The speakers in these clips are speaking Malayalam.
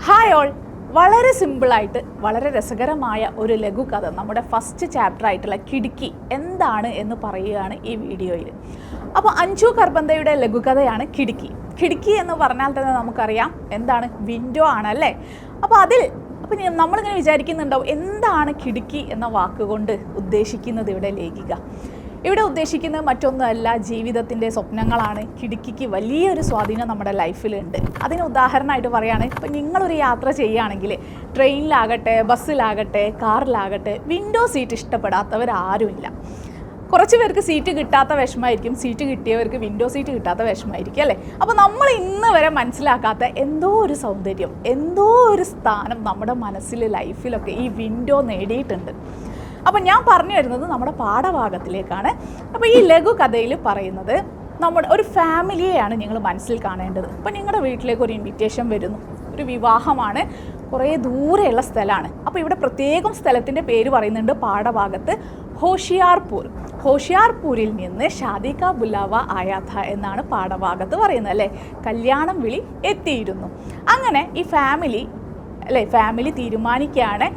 ഹായ് ഓൾ, വളരെ സിമ്പിളായിട്ട് വളരെ രസകരമായ ഒരു ലഘുകഥ നമ്മുടെ ഫസ്റ്റ് ചാപ്റ്റർ ആയിട്ടുള്ള കിടുക്കി എന്താണ് എന്ന് പറയുകയാണ് ഈ വീഡിയോയിൽ. അപ്പോൾ അഞ്ജു കർബന്തയുടെ ലഘുകഥയാണ് കിടുക്കി. കിടുക്കി എന്ന് പറഞ്ഞാൽ തന്നെ നമുക്കറിയാം എന്താണ്, വിൻഡോ ആണല്ലേ. അപ്പോൾ നമ്മളിങ്ങനെ വിചാരിക്കുന്നുണ്ടാവും എന്താണ് കിടുക്കി എന്ന വാക്കുകൊണ്ട് ഉദ്ദേശിക്കുന്നത് ഇവിടെ ലേഖിക. ഇവിടെ ഉദ്ദേശിക്കുന്നത് മറ്റൊന്നുമല്ല, ജീവിതത്തിൻ്റെ സ്വപ്നങ്ങളാണ്. കിടുക്കിക്ക് വലിയൊരു സ്വാധീനം നമ്മുടെ ലൈഫിലുണ്ട്. അതിന് ഉദാഹരണമായിട്ട് പറയുകയാണ്, ഇപ്പം നിങ്ങളൊരു യാത്ര ചെയ്യുകയാണെങ്കിൽ ട്രെയിനിലാകട്ടെ, ബസ്സിലാകട്ടെ, കാറിലാകട്ടെ, വിൻഡോ സീറ്റ് ഇഷ്ടപ്പെടാത്തവരാരുമില്ല. കുറച്ച് പേർക്ക് സീറ്റ് കിട്ടാത്ത വിഷമമായിരിക്കും, സീറ്റ് കിട്ടിയവർക്ക് വിൻഡോ സീറ്റ് കിട്ടാത്ത വിഷമമായിരിക്കും അല്ലേ. അപ്പോൾ നമ്മൾ ഇന്ന് വരെ മനസ്സിലാക്കാത്ത എന്തോ ഒരു സൗന്ദര്യം, എന്തോ ഒരു സ്ഥാനം നമ്മുടെ മനസ്സിൽ ലൈഫിലൊക്കെ ഈ വിൻഡോ നേടിയിട്ടുണ്ട്. അപ്പോൾ ഞാൻ പറഞ്ഞു വരുന്നത് നമ്മുടെ പാഠഭാഗത്തിലേക്കാണ്. അപ്പോൾ ഈ ലഘു കഥയിൽ പറയുന്നത് നമ്മുടെ ഒരു ഫാമിലിയെയാണ് നിങ്ങൾ മനസ്സിൽ കാണേണ്ടത്. അപ്പോൾ നിങ്ങളുടെ വീട്ടിലേക്ക് ഒരു ഇൻവിറ്റേഷൻ വരുന്നു, ഒരു വിവാഹമാണ്, കുറേ ദൂരെയുള്ള സ്ഥലമാണ്. അപ്പോൾ ഇവിടെ പ്രത്യേകം സ്ഥലത്തിൻ്റെ പേര് പറയുന്നുണ്ട് പാഠഭാഗത്ത്, ഹോഷിയാർപൂർ. ഹോഷിയാർപൂരിൽ നിന്ന് ഷാദി കാ ബുലാവ ആയാ ഥാ എന്നാണ് പാഠഭാഗത്ത് പറയുന്നത് അല്ലേ. കല്യാണം വിളി എത്തിയിരുന്നു. അങ്ങനെ ഈ ഫാമിലി തീരുമാനിക്കുകയാണ്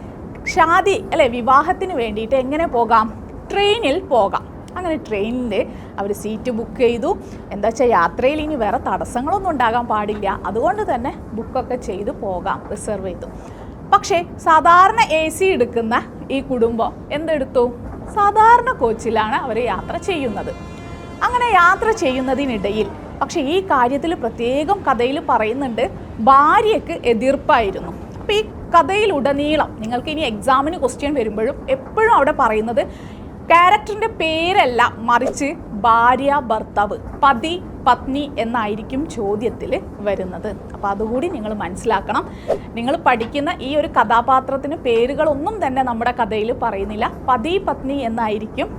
ഷാദി അല്ലേ, വിവാഹത്തിന് വേണ്ടിയിട്ട് എങ്ങനെ പോകാം, ട്രെയിനിൽ പോകാം. അങ്ങനെ ട്രെയിനിൽ അവർ സീറ്റ് ബുക്ക് ചെയ്തു. എന്താ വെച്ചാൽ യാത്രയിൽ ഇനി വേറെ തടസ്സങ്ങളൊന്നും ഉണ്ടാകാൻ പാടില്ല, അതുകൊണ്ട് തന്നെ ബുക്കൊക്കെ ചെയ്ത് പോകാം, റിസർവ് ചെയ്തു. പക്ഷേ സാധാരണ AC എടുക്കുന്ന ഈ കുടുംബം എന്തെടുത്തു, സാധാരണ കോച്ചിലാണ് അവർ യാത്ര ചെയ്യുന്നത്. അങ്ങനെ യാത്ര ചെയ്യുന്നതിനിടയിൽ പക്ഷേ ഈ കാര്യത്തിൽ പ്രത്യേകം കഥയിൽ പറയുന്നുണ്ട്, ഭാര്യയ്ക്ക് എതിർപ്പായിരുന്നു. അപ്പോൾ ഈ കഥയിലുടനീളം നിങ്ങൾക്ക് ഇനി എക്സാമിന് ക്വസ്റ്റ്യൻ വരുമ്പോഴും എപ്പോഴും അവിടെ പറയുന്നത് ക്യാരക്ടറിൻ്റെ പേരല്ല, മറിച്ച് ഭാര്യ ഭർത്താവ്, പതി പത്നി എന്നായിരിക്കും ചോദ്യത്തിൽ വരുന്നത്. അപ്പോൾ അതുകൂടി നിങ്ങൾ മനസ്സിലാക്കണം. നിങ്ങൾ പഠിക്കുന്ന ഈ ഒരു കഥാപാത്രത്തിന് പേരുകളൊന്നും തന്നെ നമ്മുടെ കഥയിൽ പറയുന്നില്ല, പതി പത്നി എന്നായിരിക്കും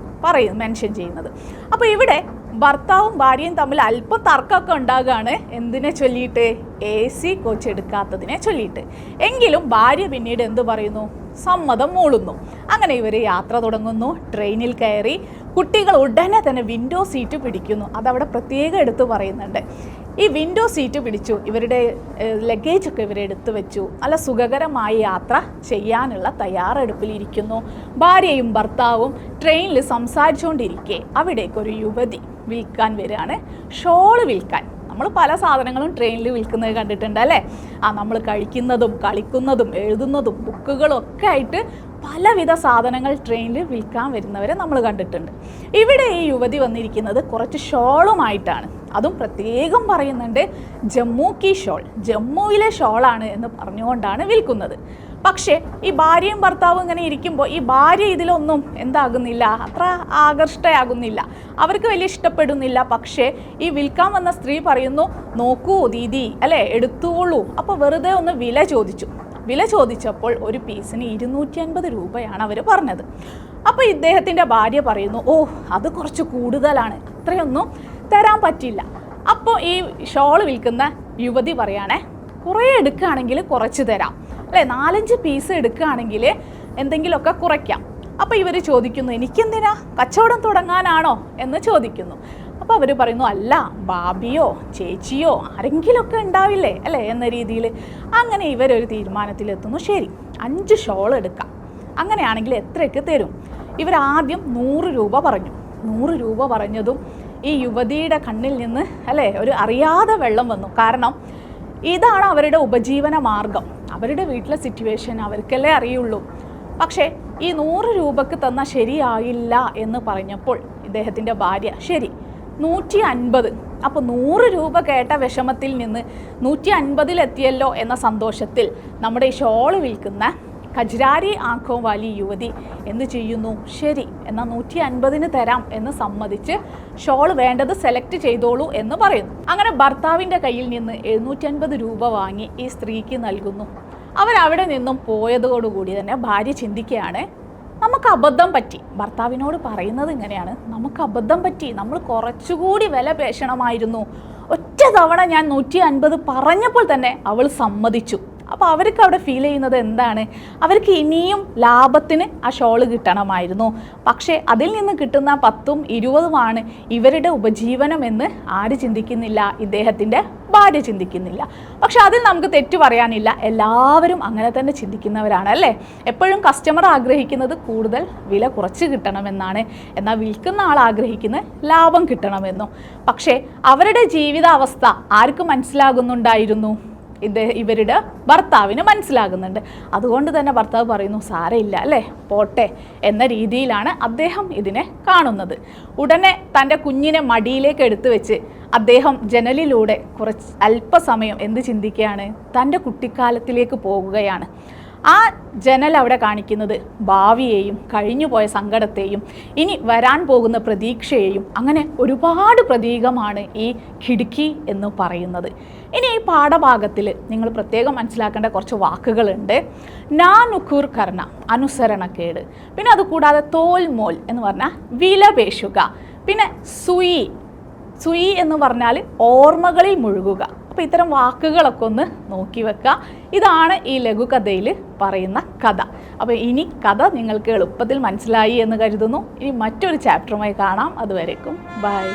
മെൻഷൻ ചെയ്യുന്നത്. അപ്പോൾ ഇവിടെ ഭർത്താവും ഭാര്യയും തമ്മിൽ അല്പം തർക്കമൊക്കെ ഉണ്ടാകുകയാണ്. എന്തിനെ ചൊല്ലിയിട്ട്, AC കോച്ച് എടുക്കാത്തതിനെ ചൊല്ലിയിട്ട്. എങ്കിലും ഭാര്യ പിന്നീട് എന്തു പറയുന്നു, സമ്മതം മൂളുന്നു. അങ്ങനെ ഇവർ യാത്ര തുടങ്ങുന്നു. ട്രെയിനിൽ കയറി കുട്ടികൾ ഉടനെ തന്നെ വിൻഡോ സീറ്റ് പിടിക്കുന്നു. അതവിടെ പ്രത്യേകം എടുത്തു പറയുന്നുണ്ട്. ഈ വിൻഡോ സീറ്റ് പിടിച്ചു, ഇവരുടെ ലഗേജൊക്കെ ഇവരെടുത്ത് വെച്ചു. നല്ല സുഖകരമായ യാത്ര ചെയ്യാനുള്ള തയ്യാറെടുപ്പിലിരിക്കുന്നു. ഭാര്യയും ഭർത്താവും ട്രെയിനിൽ സംസാരിച്ചുകൊണ്ടിരിക്കെ അവിടേക്കൊരു യുവതി വിൽക്കാൻ വരികയാണ്, ഷോള് വിൽക്കാൻ. നമ്മൾ പല സാധനങ്ങളും ട്രെയിനിൽ വിൽക്കുന്നത് കണ്ടിട്ടുണ്ട് അല്ലേ. നമ്മൾ കഴിക്കുന്നതും കളിക്കുന്നതും എഴുതുന്നതും ബുക്കുകളും ഒക്കെ ആയിട്ട് പലവിധ സാധനങ്ങൾ ട്രെയിനിൽ വിൽക്കാൻ വരുന്നവരെ നമ്മൾ കണ്ടിട്ടുണ്ട്. ഇവിടെ ഈ യുവതി വന്നിരിക്കുന്നത് കുറച്ച് ഷോളുമായിട്ടാണ്. അതും പ്രത്യേകം പറയുന്നുണ്ട്, ജമ്മു കി ഷോൾ, ജമ്മുവിലെ ഷോളാണ് എന്ന് പറഞ്ഞുകൊണ്ടാണ് വിൽക്കുന്നത്. പക്ഷേ ഈ ഭാര്യയും ഭർത്താവും ഇങ്ങനെ ഇരിക്കുമ്പോൾ ഈ ഭാര്യ ഇതിലൊന്നും എന്താകുന്നില്ല, അത്ര ആകർഷ്ടയാകുന്നില്ല, അവർക്ക് വലിയ ഇഷ്ടപ്പെടുന്നില്ല. പക്ഷേ ഈ വിൽക്കാൻ വന്ന സ്ത്രീ പറയുന്നു, നോക്കൂ ദീദി അല്ലേ, എടുത്തോളൂ. അപ്പോൾ വെറുതെ ഒന്ന് വില ചോദിച്ചപ്പോൾ ഒരു പീസിന് 250 രൂപയാണ് അവർ പറഞ്ഞത്. അപ്പോൾ ഇദ്ദേഹത്തിൻ്റെ ഭാര്യ പറയുന്നു, ഓ അത് കുറച്ച് കൂടുതലാണ്, അത്രയൊന്നും തരാൻ പറ്റില്ല. അപ്പോൾ ഈ ഷോൾ വിൽക്കുന്ന യുവതി പറയുകയാണേ, കുറേ എടുക്കുകയാണെങ്കിൽ കുറച്ച് തരാം അല്ലേ, 4-5 പീസ് എടുക്കുകയാണെങ്കിൽ എന്തെങ്കിലുമൊക്കെ കുറയ്ക്കാം. അപ്പോൾ ഇവർ ചോദിക്കുന്നു, എനിക്കെന്തിനാ, കച്ചവടം തുടങ്ങാനാണോ എന്ന് ചോദിക്കുന്നു. അപ്പോൾ അവർ പറയുന്നു, അല്ല ഭാബിയോ ചേച്ചിയോ ആരെങ്കിലുമൊക്കെ ഉണ്ടാവില്ലേ അല്ലേ എന്ന രീതിയിൽ. അങ്ങനെ ഇവരൊരു തീരുമാനത്തിലെത്തുന്നു, ശരി 5 ഷോൾ എടുക്കാം, അങ്ങനെയാണെങ്കിൽ എത്രയൊക്കെ തരും. ഇവരാദ്യം 100 രൂപ പറഞ്ഞു. 100 രൂപ പറഞ്ഞതും ഈ യുവതിയുടെ കണ്ണിൽ നിന്ന് അല്ലേ ഒരു അറിയാതെ വെള്ളം വന്നു. കാരണം ഇതാണ് അവരുടെ ഉപജീവന മാർഗം, അവരുടെ വീട്ടിലെ സിറ്റുവേഷൻ അവർക്കല്ലേ അറിയുള്ളൂ. പക്ഷേ ഈ 100 രൂപക്ക് തന്നാൽ ശരിയായില്ല എന്ന് പറഞ്ഞപ്പോൾ ഇദ്ദേഹത്തിൻ്റെ ഭാര്യ ശരി 150. അപ്പോൾ 100 രൂപ കേട്ട വിഷമത്തിൽ നിന്ന് 150 എത്തിയല്ലോ എന്ന സന്തോഷത്തിൽ നമ്മുടെ ഈ ഷോള് വിൽക്കുന്ന കജ്രാരി ആഖോ വാലി യുവതി എന്ത് ചെയ്യുന്നു, ശരി എന്നാൽ 150 തരാം എന്ന് സമ്മതിച്ച് ഷോൾ വേണ്ടത് സെലക്ട് ചെയ്തോളൂ എന്ന് പറയുന്നു. അങ്ങനെ ഭർത്താവിൻ്റെ കയ്യിൽ നിന്ന് 750 രൂപ വാങ്ങി ഈ സ്ത്രീക്ക് നൽകുന്നു. അവരവിടെ നിന്നും പോയതോടുകൂടി തന്നെ ഭാര്യ ചിന്തിക്കുകയാണ്, നമുക്ക് അബദ്ധം പറ്റി. ഭർത്താവിനോട് പറയുന്നത് ഇങ്ങനെയാണ്, നമുക്ക് അബദ്ധം പറ്റി, നമ്മൾ കുറച്ചുകൂടി വില പേശണമായിരുന്നു. ഒറ്റ തവണ ഞാൻ 150 പറഞ്ഞപ്പോൾ തന്നെ അവൾ സമ്മതിച്ചു. അപ്പോൾ അവർക്ക് അവിടെ ഫീൽ ചെയ്യുന്നത് എന്താണ്? അവർക്ക് ഇനിയും ലാഭത്തിന് ആ ഷോൾ കിട്ടണമായിരുന്നു. പക്ഷേ അതിൽ നിന്ന് കിട്ടുന്ന 10ഉം 20ഉമാണ് ഇവരുടെ ഉപജീവനം എന്ന് ആര് ചിന്തിക്കുന്നില്ല? ഇദ്ദേഹത്തിൻ്റെ ഭാര്യ ചിന്തിക്കുന്നില്ല. പക്ഷെ അതിൽ നമുക്ക് തെറ്റു പറയാനില്ല, എല്ലാവരും അങ്ങനെ തന്നെ ചിന്തിക്കുന്നവരാണ് അല്ലേ? എപ്പോഴും കസ്റ്റമർ ആഗ്രഹിക്കുന്നത് കൂടുതൽ വില കുറച്ച് കിട്ടണമെന്നാണ്, എന്നാൽ വിൽക്കുന്ന ആൾ ആഗ്രഹിക്കുന്നത് ലാഭം കിട്ടണമെന്നും. പക്ഷേ അവരുടെ ജീവിതാവസ്ഥ ആർക്ക് മനസ്സിലാകുന്നുണ്ടായിരുന്നു? ഇവരുടെ ഭർത്താവിന് മനസ്സിലാകുന്നുണ്ട്. അതുകൊണ്ട് തന്നെ ഭർത്താവ് പറയുന്നു സാരമില്ല അല്ലേ, പോട്ടെ എന്ന രീതിയിലാണ് അദ്ദേഹം ഇതിനെ കാണുന്നത്. ഉടനെ തൻ്റെ കുഞ്ഞിനെ മടിയിലേക്ക് എടുത്തു വെച്ച് അദ്ദേഹം ജനലിലൂടെ അല്പസമയം എന്ത് ചിന്തിക്കുകയാണ്? തൻ്റെ കുട്ടിക്കാലത്തിലേക്ക് പോകുകയാണ്. ആ ജനൽ അവിടെ കാണിക്കുന്നത് ഭാവിയെയും കഴിഞ്ഞുപോയ സങ്കടത്തെയും ഇനി വരാൻ പോകുന്ന പ്രതീക്ഷയെയും, അങ്ങനെ ഒരുപാട് പ്രതീകമാണ് ഈ ഖിടുക്കി എന്ന് പറയുന്നത്. ഇനി ഈ പാഠഭാഗത്തിൽ നിങ്ങൾ പ്രത്യേകം മനസ്സിലാക്കേണ്ട കുറച്ച് വാക്കുകളുണ്ട്. നാനുഖുർ കർണ, അനുസരണക്കേട്. പിന്നെ അതുകൂടാതെ തോൽമോൽ എന്ന് പറഞ്ഞാൽ വിലപേശുക. പിന്നെ സുയി എന്ന് പറഞ്ഞാൽ ഓർമ്മകളിൽ മുഴുകുക. അപ്പോൾ ഇത്തരം വാക്കുകളൊക്കെ ഒന്ന് നോക്കി വെക്കുക. ഇതാണ് ഈ ലഘുകഥയിൽ പറയുന്ന കഥ. അപ്പോൾ ഇനി കഥ നിങ്ങൾക്ക് എളുപ്പത്തിൽ മനസ്സിലായി എന്ന് കരുതുന്നു. ഇനി മറ്റൊരു ചാപ്റ്ററുമായി കാണാം. അതുവരേക്കും ബൈ.